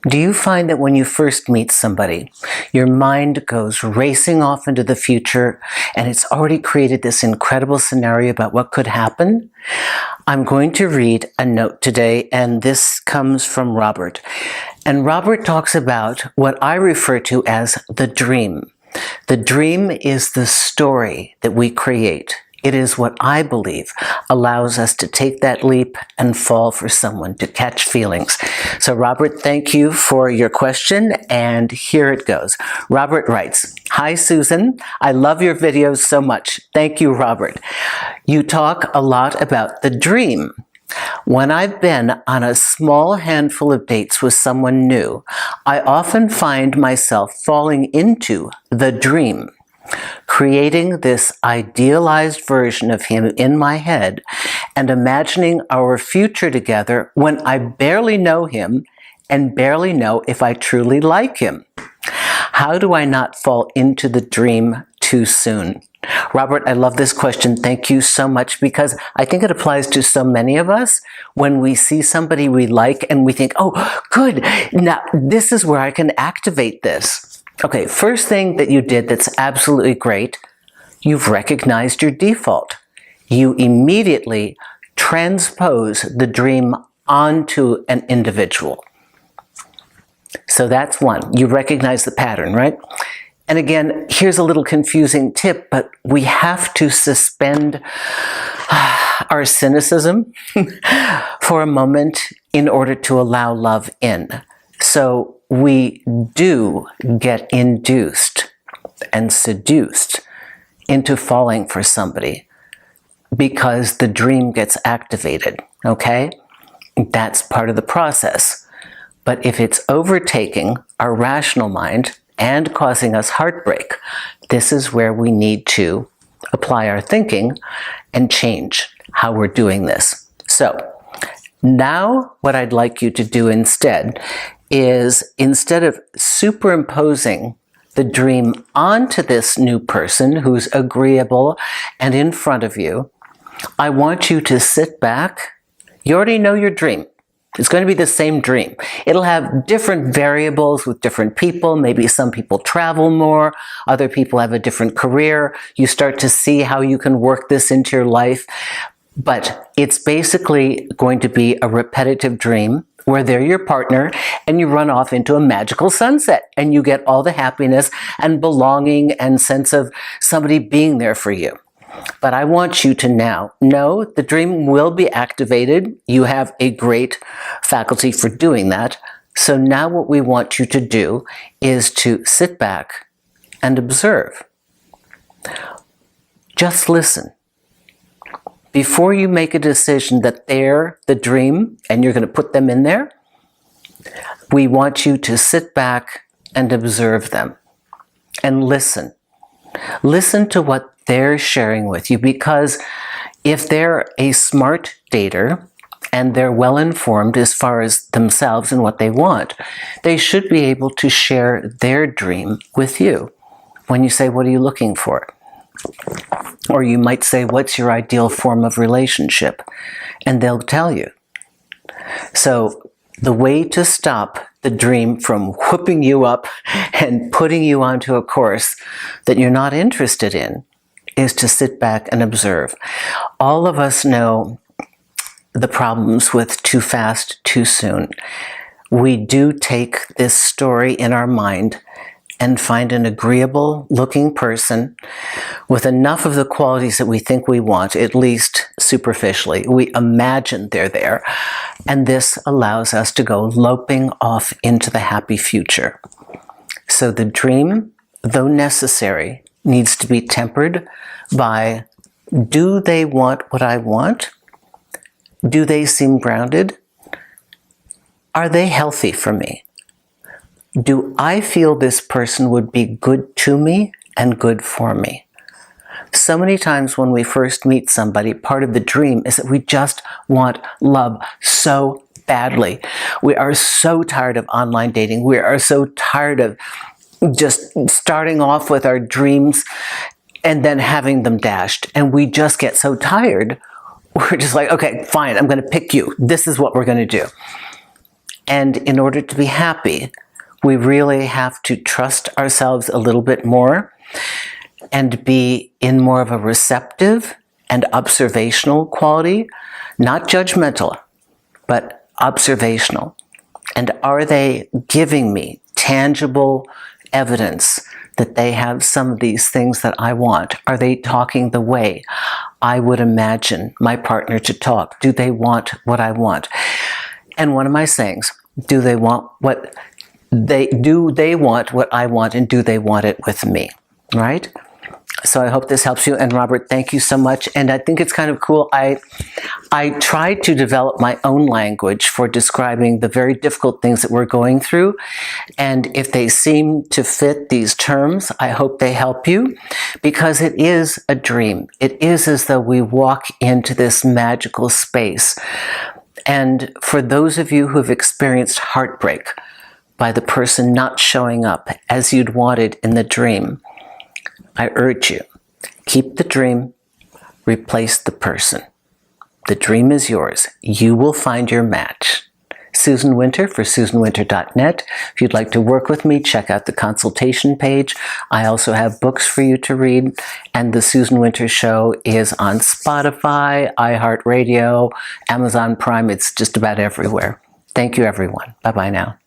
Do you find that when you first meet somebody, your mind goes racing off into the future and it's already created this incredible scenario about what could happen? I'm going to read a note today, and this comes from Robert. And Robert talks about what I refer to as the dream. The dream is the story that we create. It is what I believe allows us to take that leap and fall for someone, to catch feelings. So Robert, thank you for your question, and here it goes. Robert writes, "Hi Susan, I love your videos so much." Thank you, Robert. You talk a lot about the dream. When I've been on a small handful of dates with someone new, I often find myself falling into the dream, creating this idealized version of him in my head and imagining our future together when I barely know him and barely know if I truly like him. How do I not fall into the dream too soon? Robert, I love this question. Thank you so much, because I think it applies to so many of us when we see somebody we like and we think, oh, good, now this is where I can activate this. Okay, first thing that you did that's absolutely great, you've recognized your default. You immediately transpose the dream onto an individual. So that's one. You recognize the pattern, right? And again, here's a little confusing tip, but we have to suspend our cynicism for a moment in order to allow love in. So we do get induced and seduced into falling for somebody because the dream gets activated, okay? That's part of the process. But if it's overtaking our rational mind and causing us heartbreak, this is where we need to apply our thinking and change how we're doing this. So now what I'd like you to do instead is, instead of superimposing the dream onto this new person who's agreeable and in front of you, I want you to sit back. You already know your dream. It's going to be the same dream. It'll have different variables with different people. Maybe some people travel more. Other people have a different career. You start to see how you can work this into your life. But it's basically going to be a repetitive dream where they're your partner and you run off into a magical sunset and you get all the happiness and belonging and sense of somebody being there for you. But I want you to now know the dream will be activated. You have a great faculty for doing that. So now what we want you to do is to sit back and observe. Just listen. Before you make a decision that they're the dream and you're going to put them in there, we want you to sit back and observe them and listen. Listen to what they're sharing with you, because if they're a smart dater and they're well informed as far as themselves and what they want, they should be able to share their dream with you. When you say, "What are you looking for?" Or you might say, "What's your ideal form of relationship?" And they'll tell you. So the way to stop the dream from whooping you up and putting you onto a course that you're not interested in is to sit back and observe. All of us know the problems with too fast, too soon. We do take this story in our mind and find an agreeable looking person with enough of the qualities that we think we want, at least superficially. We imagine they're there, and this allows us to go loping off into the happy future. So the dream, though necessary, needs to be tempered by, do they want what I want? Do they seem grounded? Are they healthy for me? Do I feel this person would be good to me and good for me? So many times when we first meet somebody, part of the dream is that we just want love so badly. We are so tired of online dating. We are so tired of just starting off with our dreams and then having them dashed. And we just get so tired. We're just like, okay, fine, I'm going to pick you. This is what we're going to do. And in order to be happy, we really have to trust ourselves a little bit more and be in more of a receptive and observational quality, not judgmental, but observational. And are they giving me tangible evidence that they have some of these things that I want? Are they talking the way I would imagine my partner to talk? Do they want what I want? And one of my sayings, do they want what I want, and do they want it with me? Right? So I hope this helps you. And Robert, thank you so much. And I think it's kind of cool. I tried to develop my own language for describing the very difficult things that we're going through. And if they seem to fit these terms, I hope they help you, because it is a dream. It is as though we walk into this magical space. And for those of you who have experienced heartbreak by the person not showing up as you'd wanted in the dream, I urge you, keep the dream, replace the person. The dream is yours. You will find your match. Susan Winter for susanwinter.net. If you'd like to work with me, check out the consultation page. I also have books for you to read, and The Susan Winter Show is on Spotify, iHeartRadio, Amazon Prime. It's just about everywhere. Thank you, everyone. Bye-bye now.